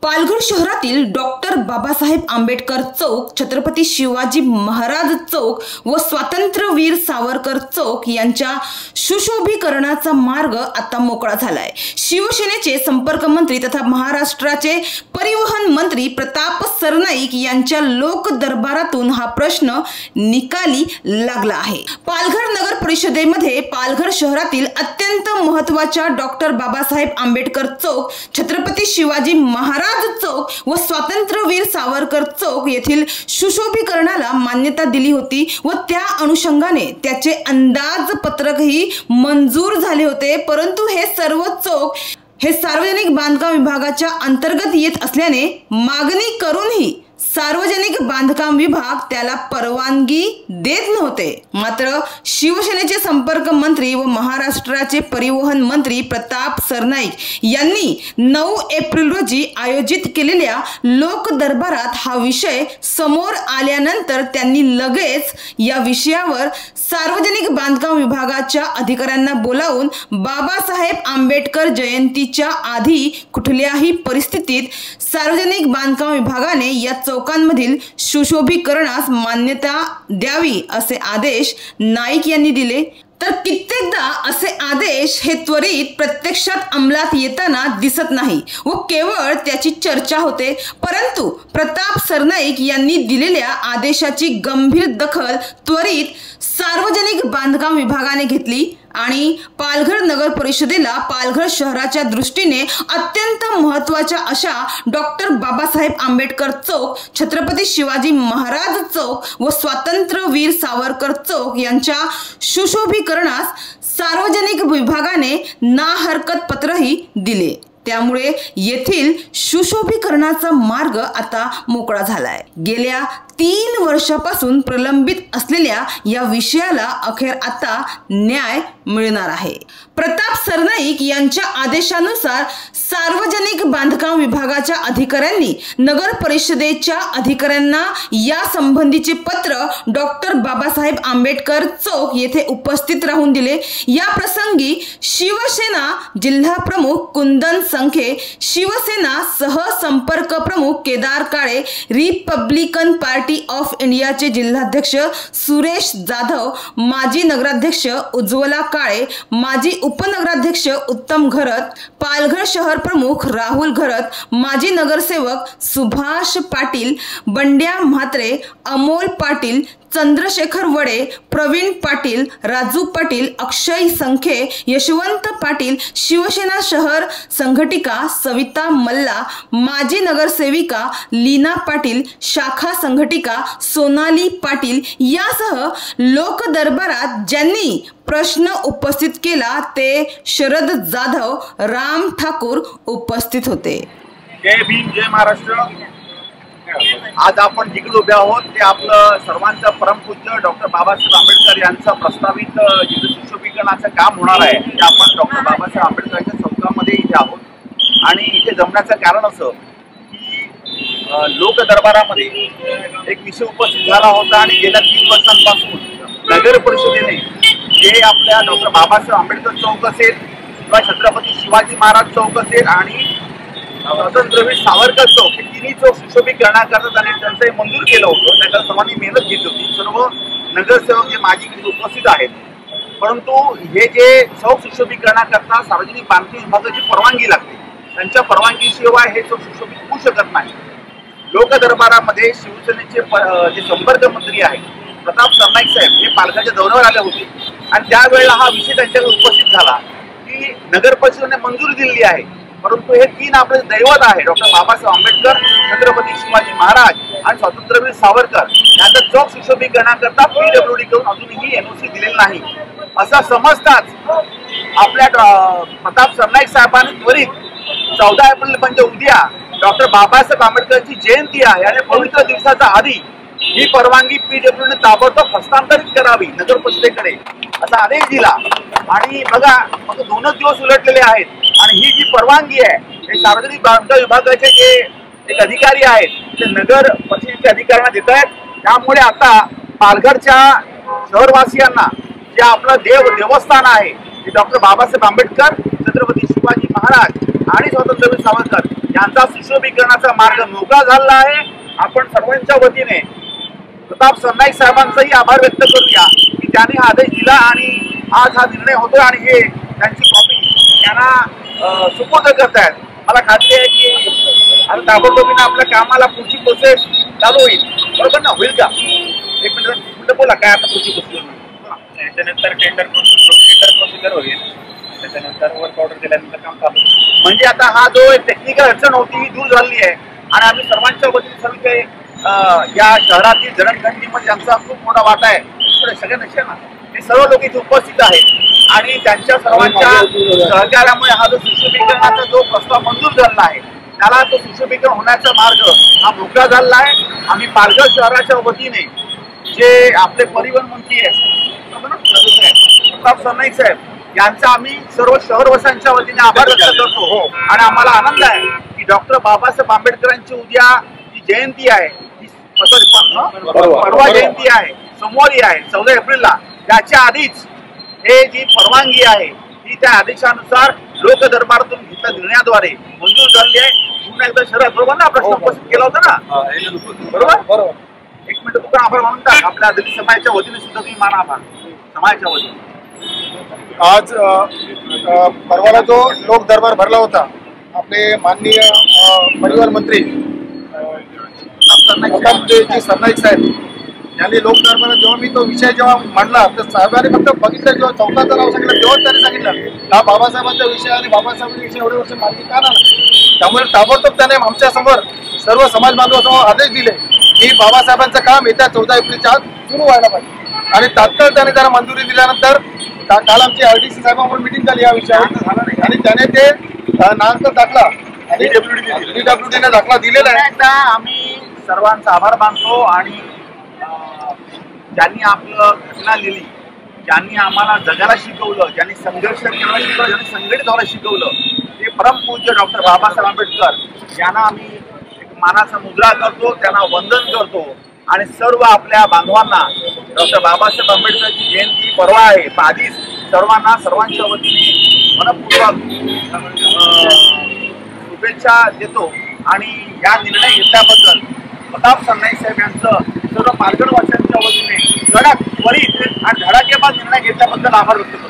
पालघर शहरातील डॉक्टर बाबासाहेब आंबेडकर चौक, छत्रपती शिवाजी महाराज चौक व स्वातंत्र्यवीर सावरकर चौक यांच्या सुशोभीकरणाचा मार्ग आता मोकळा झालाय। शिवसेनेचे संपर्क मंत्री तथा महाराष्ट्राचे परिवहन मंत्री प्रताप सरनाईक यांच्या लोक दरबारातून हा प्रश्न निकाली लागला आहे। पालघर नगर परिषदेमध्ये पालघर शहरातील अत्यंत महत्त्वाच्या डॉक्टर बाबासाहेब आंबेडकर चौक, छत्रपती शिवाजी महाराज चौक व स्वातंत्र्यवीर सावरकर चौक येथील सुशोभीकरणाला मान्यता दिली होती व त्या अनुषंगाने त्याचे अंदाजपत्रकही मंजूर झाले होते। परंतु हे सर्व चौक हे सार्वजनिक बांधकाम विभागाच्या अंतर्गत येत असल्याने मागणी करूनही सार्वजनिक बांधकाम विभाग त्याला परवानगी देत नव्हते। मात्र शिवसेनेचे संपर्क मंत्री व महाराष्ट्राचे परिवहन मंत्री प्रताप सरनाईक यांनी 9 एप्रिल रोजी आयोजित केलेल्या लोक दरबारात हा विषय समोर आल्यानंतर त्यांनी लगेच या विषयावर सार्वजनिक बांधकाम विभागाच्या अधिकाऱ्यांना बोलावून बाबासाहेब आंबेडकर जयंतीच्या आधी कुठल्याही परिस्थितीत सार्वजनिक बांधकाम विभागाने या चौकांमधील सुशोभीकरणास मान्यता द्यावी असे आदेश नाईक यांनी दिले। तर कित्येकदा असे आदेश हे त्वरित प्रत्यक्षात अंमलात येताना दिसत नाही व केवळ त्याची चर्चा होते। परंतु प्रताप सरनाईक यांनी दिलेल्या आदेशाची गंभीर दखल त्वरित सार्वजनिक बांधकाम विभागाने घेतली आणि पालघर नगर परिषदेला पालघर शहराच्या दृष्टीने अत्यंत महत्त्वाच्या अशा डॉक्टर बाबासाहेब आंबेडकर चौक, छत्रपती शिवाजी महाराज चौक व स्वातंत्र्यवीर सावरकर चौक यांच्या सुशोभीकरणास सार्वजनिक विभागाने ना हरकत पत्रही दिले। त्यामुळे येथील सुशोभीकरणाचा मार्ग आता मोकळा झालाय। गेल्या 3 वर्षापासून प्रलंबित असलेल्या या विषयाला अखेर आता न्याय मिळणार आहे। प्रताप सरनाईक यांच्या आदेशानुसार सार्वजनिक बांधकाम विभागाच्या अधिकाऱ्यांनी नगर परिषदेच्या अधिकाऱ्यांना या संबंधीचे पत्र डॉक्टर बाबासाहेब आंबेडकर चौक येथे उपस्थित राहून दिले। या प्रसंगी शिवसेना जिल्हा प्रमुख कुंदन संखे, शिवसेना सहसंपर्क प्रमुख केदार काळे, रिपब्लिकन पार्टी ऑफ इंडियाचे जिल्हाध्यक्ष सुरेश जाधव, माजी नगराध्यक्ष उज्ज्वला काळे, माजी उपनगराध्यक्ष उत्तम घरत, पालघर शहर प्रमुख राहुल घरत, माजी नगरसेवक सुभाष पाटील, बंड्या म्हात्रे, अमोल पाटील, चंद्रशेखर वडे, प्रवीण पाटील, राजू पाटील, अक्षय संखे, यशवंत पाटील, शिवसेना शहर संघटिका सविता मल्ला, माजी नगरसेविका लीना पाटील, शाखा संघटिका सोनाली पाटील यासह लोक दरबारात ज्यांनी प्रश्न उपस्थित केला ते शरद जाधव, राम ठाकूर उपस्थित होते। जय भीम, जय महाराष्ट्र। आज आपण जिकडे उभे आहोत ते आपलं सर्वांचं परमपूज्य डॉक्टर बाबासाहेब आंबेडकर यांचं प्रस्तावित सुशोभीकरणाचं काम होणार आहे ते आपण डॉक्टर बाबासाहेब आंबेडकरांच्या चौकामध्ये इथे आहोत। आणि इथे जमण्याचं कारण असं की लोक दरबारामध्ये एक विषय उपस्थित झाला होता आणि गेल्या 3 वर्षांपासून नगर परिषदेने जे आपल्या डॉक्टर बाबासाहेब आंबेडकर चौक असेल किंवा छत्रपती शिवाजी महाराज चौक असेल आणि स्वातंत्र्यवीर सावरकर चौक हे तिन्ही चौक सुशोभीकरणाकरता त्यांनी त्यांचं मंजूर केलं होतं। त्याच्यात सर्वांनी मेहनत घेतली होती, सर्व नगरसेवक जे माजी उपस्थित आहेत। परंतु हे जे चौक सुशोभीकरणाकरता सार्वजनिक बांधकाम विभागाची परवानगी लागते, त्यांच्या परवानगीशिवाय हे चौक सुशोभित होऊ शकत नाही। लोक दरबारामध्ये शिवसेनेचे जे संपर्क मंत्री आहेत प्रताप सरनाईक साहेब हे पालघरच्या दौऱ्यावर आले होते आणि त्यावेळेला हा विषय त्यांच्याकडे उपस्थित झाला की नगर परिषदेने मंजुरी दिलेली आहे, परंतु हे 3 आपले दैवत आहे डॉक्टर बाबासाहेब आंबेडकर, छत्रपती शिवाजी महाराज आणि स्वातंत्र्यवीर सावरकर यांचा चौक सुशोभीकरणाकरता PWD कडून अजूनही NOC दिलेलं नाही असं समजताच आपल्या प्रताप सरनाईक साहेबांनी त्वरित 14 एप्रिल म्हणजे उद्या डॉक्टर बाबासाहेब आंबेडकरची जयंती आहे आणि पवित्र दिवसाच्या आधी ही परवानगी PWD ताबडतोब हस्तांतरित करावी नगर परिषदेकडे असा आदेश दिला। आणि बघा मग 2च दिवस उलटलेले आहेत आणि ही जी परवानगी आहे हे सार्वजनिक बांधकाम विभागाचे जे एक अधिकारी आहेत ते नगर परिषदेच्या अधिकाऱ्यांना देत आहेत। त्यामुळे आता पालघरच्या शहरवासियांना जे आपलं देवस्थान आहे ते डॉक्टर बाबासाहेब आंबेडकर, छत्रपती शिवाजी महाराज आणि स्वातंत्र्यवीर सावरकर यांचा सुशोभीकरणाचा मार्ग मोकळा झाला आहे. आपण सर्वांच्या वतीने प्रताप सरनाईक साहेबांचाही आभार व्यक्त करूया की त्यांनी हा आदेश दिला आणि आज हा निर्णय होतो आणि हे त्यांची कॉपी त्यांना सुपूर्द करतायत. मला खात्री आहे की आता ताबडतोबीने आपल्या कामाला पुढची प्रोसेस चालू होईल. बरोबर ना? होईल का? एक मिनिट बोला काय आता पुढची प्रोसेस? त्याच्यानंतर टेंडर प्रोसिजर होईल. त्याच्यानंतर वर्क ऑर्डर दिल्यानंतर काम चालू. म्हणजे आता हा जो टेक्निकल अडचण होती ही दूर झाली आहे आणि आम्ही सर्वांच्या वतीने सर्व काही या शहरातील जडणघडणीमध्ये ज्यांचा खूप मोठा वाटा आहे सगळे नसेल ना हे सर्व लोक इथे उपस्थित आहेत आणि त्यांच्या सर्वांच्या सहकार्यामुळे हा जो सुशोभीकरणाचा जो प्रस्ताव मंजूर झाला आहे त्याला तो सुशोभीकरण होण्याचा मार्ग हा मोकळा झाला आहे. आम्ही पालघर शहराच्या वतीने जे आपले परिवहन मंत्री आहेत प्रताप सरनाईक साहेब यांचा आम्ही सर्व शहरवासियांच्या वतीने आभार व्यक्त करतो आणि आम्हाला आनंद आहे की डॉक्टर बाबासाहेब आंबेडकरांची उद्या जी जयंती आहे परवा जयंती आहे सोमवारी आहे 14 एप्रिलला. त्याच्या आधीच हे जी परवानगी आहे ती त्या आदेशानुसार लोक दरबारातून घेतल्या निर्णयाद्वारे मंजूर झाली आहे. पुन्हा एकदा शहरात बरोबर ना प्रश्न उपस्थित केला होता ना बरोबर. एक मिनिट तू पण आभार मानून टाक. आपल्या दलित समाजाच्या वतीने सुद्धा तुम्ही माना आभार समाजाच्या वतीने. आज परवाला जो लोक दरबार भरला होता आपले माननीय परिवहन मंत्री सरनाईक साहेब यांनी लोक दरबारात जेव्हा मी तो विषय जेव्हा मांडला तर साहेबांनी फक्त बघितलं जेव्हा चौकाचं नाव सांगितलं तेव्हाच त्यांनी सांगितलं हा बाबासाहेबांचा विषय आणि बाबासाहेबांच्या विषय एवढे वर्ष मार्गी का ना. त्यामुळे ताबडतोब त्याने आमच्या समोर सर्व समाज बांधवांसमोर आदेश दिले की बाबासाहेबांचं काम येत्या 14 एप्रिलच्या आत सुरू व्हायला पाहिजे आणि तात्काळ त्याने त्याला मंजुरी दिल्यानंतर काल आमची RDC साहेबांवर मिटिंग झाली या विषयावर आणि त्याने ते नागरिक दाखला आणि PWD ने दाखला दिलेला आहे. एकदा आम्ही सर्वांचा आभार मानतो आणि ज्यांनी आपलं घटना लिहिली ज्यांनी आम्हाला जगाला शिकवलं ज्यांनी संघर्ष करायला शिकवलं ज्यांनी संघटित व्हायला शिकवलं ते परमपूज्य डॉक्टर बाबासाहेब आंबेडकर यांना आम्ही एक मानाचा मुद्रा करतो त्यांना वंदन करतो आणि सर्व आपल्या बांधवांना डॉक्टर बाबासाहेब आंबेडकरची जयंती परवा आहे आधीच सर्वांना सर्वांच्या वतीने मनपूर्वक शुभेच्छा देतो आणि या निर्णय घेतल्याबद्दल प्रताप सरनाईक साहेब यांचं सर्व पालघरवासियांच्या वतीने कडक त्वरित आणि धडाकेबाज निर्णय घेतल्याबद्दल आभार व्यक्त करतो.